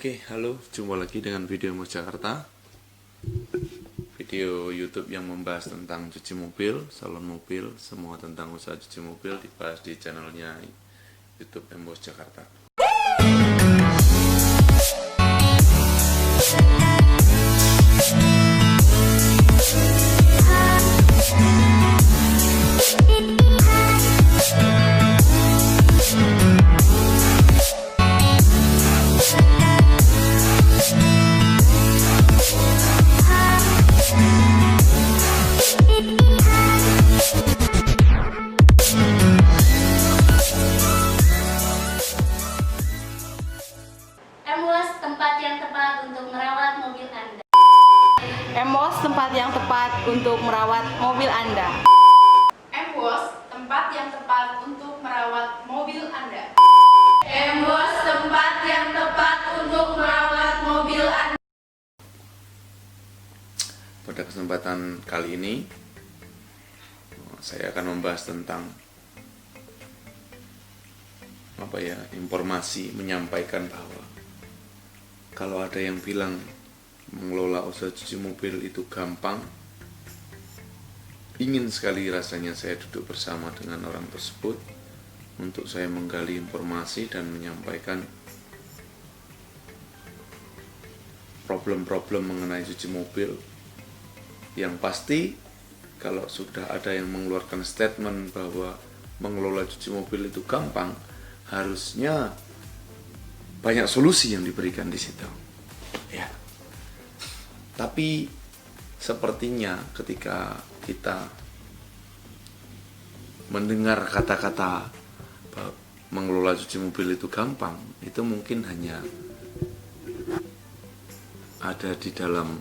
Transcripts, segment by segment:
Oke, halo, jumpa lagi dengan video Emos Jakarta. Video YouTube yang membahas tentang cuci mobil, salon mobil, semua tentang usaha cuci mobil dibahas di channelnya YouTube Emos Jakarta. Emos, tempat yang tepat untuk merawat mobil Anda. Emos, tempat yang tepat untuk merawat mobil Anda. Emos, tempat yang tepat untuk merawat mobil Anda. Emos, tempat yang tepat untuk merawat mobil Anda. Pada kesempatan kali ini, saya akan membahas tentang informasi, menyampaikan bahwa kalau ada yang bilang mengelola usaha cuci mobil itu gampang, ingin sekali rasanya saya duduk bersama dengan orang tersebut untuk saya menggali informasi dan menyampaikan problem-problem mengenai cuci mobil. Yang pasti, kalau sudah ada yang mengeluarkan statement bahwa mengelola cuci mobil itu gampang, harusnya banyak solusi yang diberikan di situ. Ya. Tapi sepertinya ketika kita mendengar kata-kata mengelola cuci mobil itu gampang, itu mungkin hanya ada di dalam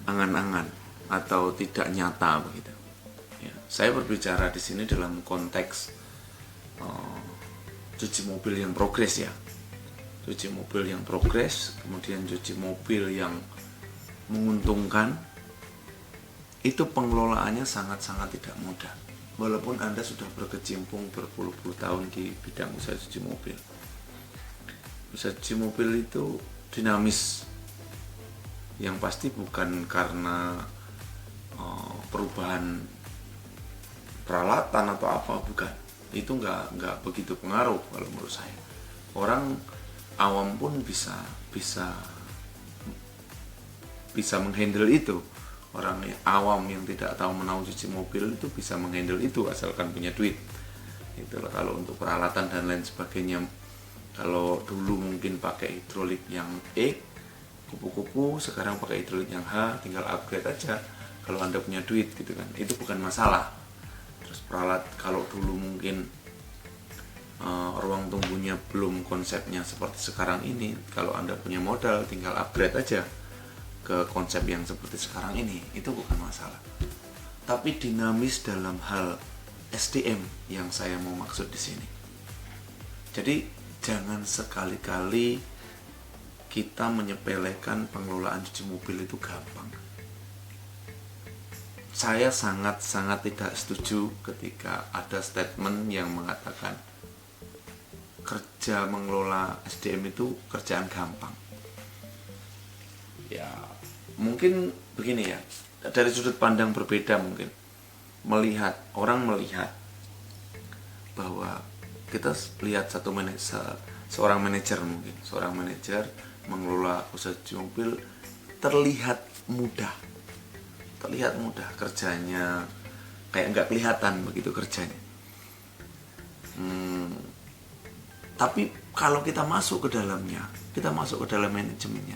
angan-angan atau tidak nyata begitu. Ya, saya berbicara di sini dalam konteks cuci mobil yang progres ya. Cuci mobil yang progres, kemudian cuci mobil yang menguntungkan, itu pengelolaannya sangat-sangat tidak mudah. Walaupun Anda sudah berkecimpung berpuluh-puluh tahun di bidang usaha cuci mobil. Usaha cuci mobil itu dinamis. Yang pasti bukan karena perubahan peralatan atau apa, bukan. Itu nggak begitu pengaruh kalau menurut saya. Orang awam pun bisa menghandle itu. Orang awam yang tidak tahu menau cuci mobil itu bisa menghandle itu asalkan punya duit. Itulah kalau untuk peralatan dan lain sebagainya. Kalau dulu mungkin pakai hidrolik yang E, kupu-kupu, sekarang pakai hidrolik yang H, tinggal upgrade aja. Kalau Anda punya duit gitu kan, itu bukan masalah. Terus kalau dulu mungkin ruang tunggunya belum konsepnya seperti sekarang ini, kalau Anda punya modal tinggal upgrade aja ke konsep yang seperti sekarang ini, itu bukan masalah. Tapi dinamis dalam hal SDM yang saya mau maksud di sini. Jadi jangan sekali-kali kita menyepelekan pengelolaan cuci mobil itu gampang. Saya sangat-sangat tidak setuju ketika ada statement yang mengatakan kerja mengelola SDM itu kerjaan gampang. Ya, mungkin begini ya, dari sudut pandang berbeda mungkin. Orang melihat bahwa kita lihat seorang manajer mengelola usaha cuci mobil terlihat mudah kerjanya, kayak nggak kelihatan begitu kerjanya. Tapi kalau kita masuk ke dalamnya, kita masuk ke dalam manajemennya,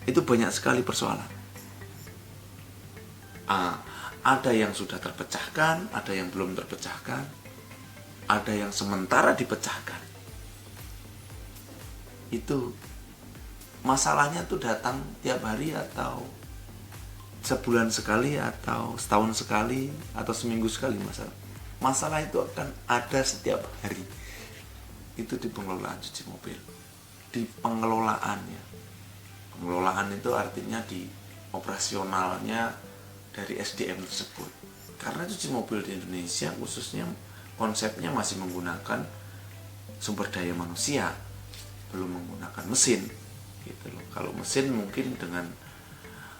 itu banyak sekali persoalan. Ada yang sudah terpecahkan, ada yang belum terpecahkan, ada yang sementara dipecahkan. Itu masalahnya tuh datang tiap hari atau sebulan sekali atau setahun sekali atau seminggu sekali. Masalah itu akan ada setiap hari. Itu di pengelolaan cuci mobil, di pengelolaannya. Pengelolaan itu artinya di operasionalnya dari SDM tersebut. Karena cuci mobil di Indonesia khususnya konsepnya masih menggunakan sumber daya manusia. belum menggunakan mesin gitu loh. Kalau mesin mungkin dengan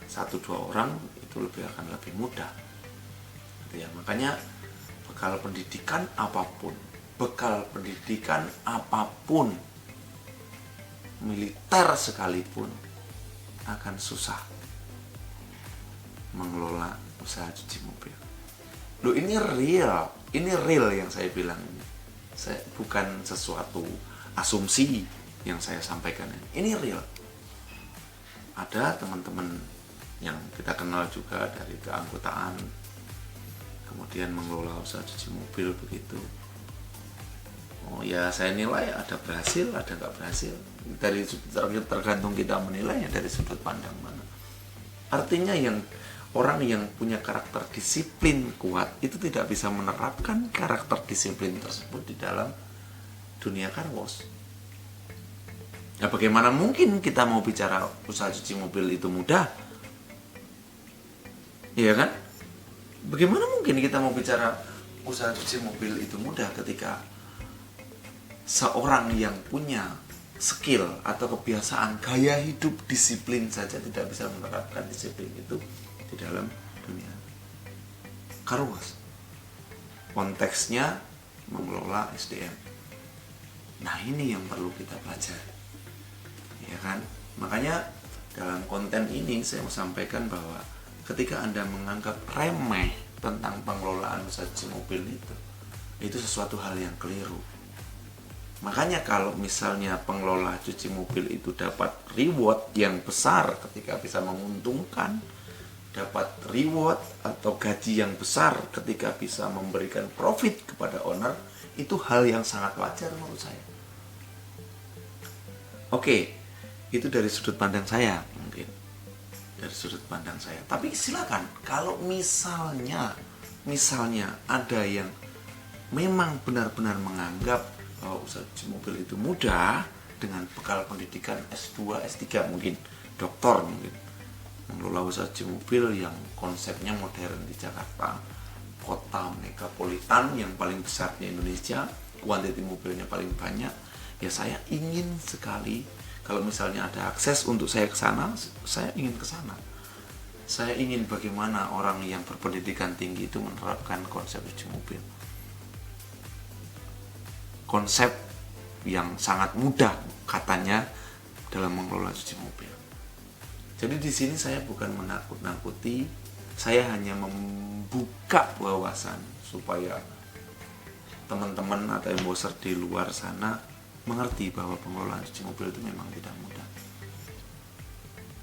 1-2 orang itu akan lebih mudah gitu ya. Makanya bekal pendidikan apapun militer sekalipun akan susah mengelola usaha cuci mobil. Loh, ini real yang saya bilang ini. Saya bukan sesuatu asumsi yang saya sampaikan ini real. Ada teman-teman yang kita kenal juga dari keanggotaan, kemudian mengelola usaha cuci mobil begitu. Oh ya, saya nilai ada berhasil, ada nggak berhasil. Dari tergantung kita menilainya dari sudut pandang mana. Artinya orang yang punya karakter disiplin kuat itu tidak bisa menerapkan karakter disiplin tersebut di dalam dunia car wash. Ya, bagaimana mungkin kita mau bicara usaha cuci mobil itu mudah? Iya kan? Bagaimana mungkin kita mau bicara usaha cuci mobil itu mudah ketika seorang yang punya skill atau kebiasaan gaya hidup disiplin saja tidak bisa menerapkan disiplin itu di dalam dunia car wash. Konteksnya mengelola SDM. Nah, ini yang perlu kita pelajari. Ya kan? Makanya dalam konten ini saya mau sampaikan bahwa ketika Anda menganggap remeh tentang pengelolaan usaha cuci mobil itu sesuatu hal yang keliru. Makanya kalau misalnya pengelola cuci mobil itu dapat reward yang besar ketika bisa menguntungkan, dapat reward atau gaji yang besar ketika bisa memberikan profit kepada owner, itu hal yang sangat wajar menurut saya. Oke, itu dari sudut pandang saya mungkin. Dari sudut pandang saya. Tapi silakan, kalau misalnya ada yang memang benar-benar menganggap bahwa usaha cuci mobil itu mudah dengan bekal pendidikan S2, S3 mungkin, doktor mungkin, mengelola usaha cuci mobil yang konsepnya modern di Jakarta, kota megapolitan yang paling besar di Indonesia, kuantiti mobilnya paling banyak, ya saya ingin sekali kalau misalnya ada akses untuk saya ke sana, saya ingin ke sana. Saya ingin bagaimana orang yang berpendidikan tinggi itu menerapkan konsep cuci mobil. Konsep yang sangat mudah katanya dalam mengelola cuci mobil. Jadi di sini saya bukan menakut-nakuti, saya hanya membuka wawasan supaya teman-teman atau emboser di luar sana mengerti bahwa pengelolaan cuci mobil itu memang tidak mudah.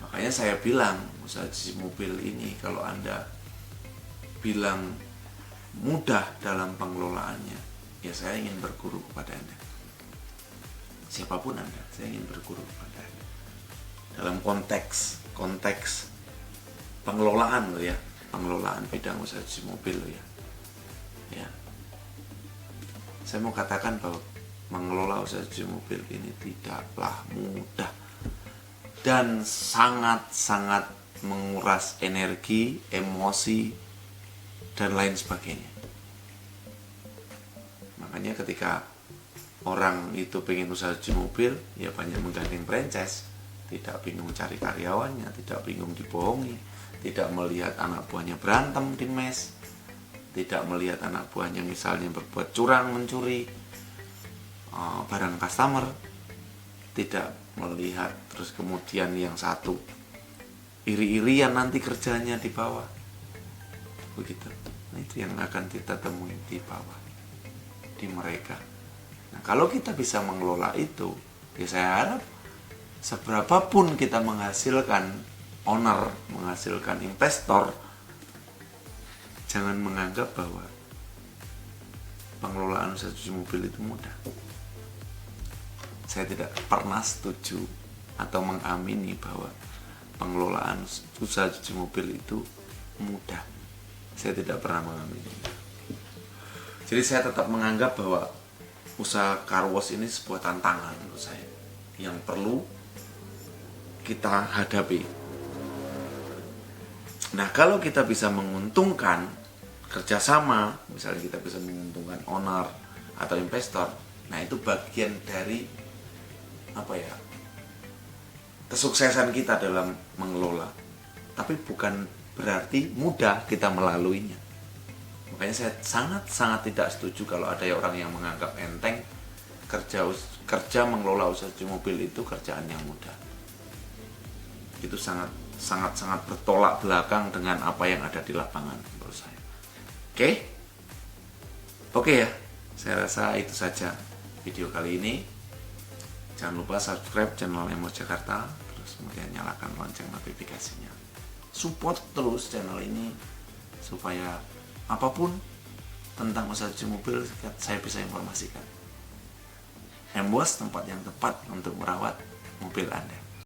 Makanya saya bilang usaha cuci mobil ini kalau Anda bilang mudah dalam pengelolaannya, ya saya ingin berguru kepada Anda. Siapapun Anda, saya ingin berguru kepada Anda. Dalam konteks pengelolaan loh ya, pengelolaan bidang usaha cuci mobil loh ya. Ya. Saya mau katakan bahwa mengelola usaha cuci mobil ini tidaklah mudah dan sangat-sangat menguras energi, emosi, dan lain sebagainya. Makanya ketika orang itu pengen usaha cuci mobil, ya banyak menggandeng franchise, tidak bingung cari karyawannya, tidak bingung dibohongi, tidak melihat anak buahnya berantem di mes, tidak melihat anak buahnya misalnya berbuat curang, mencuri barang customer, tidak melihat terus kemudian yang satu iri-irian nanti kerjanya di bawah begitu. Nah, itu yang akan kita temui di bawah, di mereka. Nah, kalau kita bisa mengelola itu, ya saya harap seberapapun kita menghasilkan owner, menghasilkan investor, jangan menganggap bahwa pengelolaan usaha cuci mobil itu mudah. Saya tidak pernah setuju atau mengamini bahwa pengelolaan usaha cuci mobil itu mudah. Saya tidak pernah mengamini. Jadi saya tetap menganggap bahwa usaha car wash ini sebuah tantangan menurut saya yang perlu kita hadapi. Nah, kalau kita bisa menguntungkan kerjasama, misalnya kita bisa menguntungkan owner atau investor, nah itu bagian dari kesuksesan kita dalam mengelola, tapi bukan berarti mudah kita melaluinya. Makanya saya sangat tidak setuju kalau ada orang yang menganggap enteng kerja mengelola usaha cuci mobil itu kerjaan yang mudah. Itu sangat bertolak belakang dengan apa yang ada di lapangan menurut saya. Oke ya, saya rasa itu saja video kali ini. Jangan lupa subscribe channel Emos Jakarta, terus kemudian nyalakan lonceng notifikasinya. Support terus channel ini supaya apapun tentang usaha cuci mobil saya bisa informasikan. Emos, tempat yang tepat untuk merawat mobil Anda.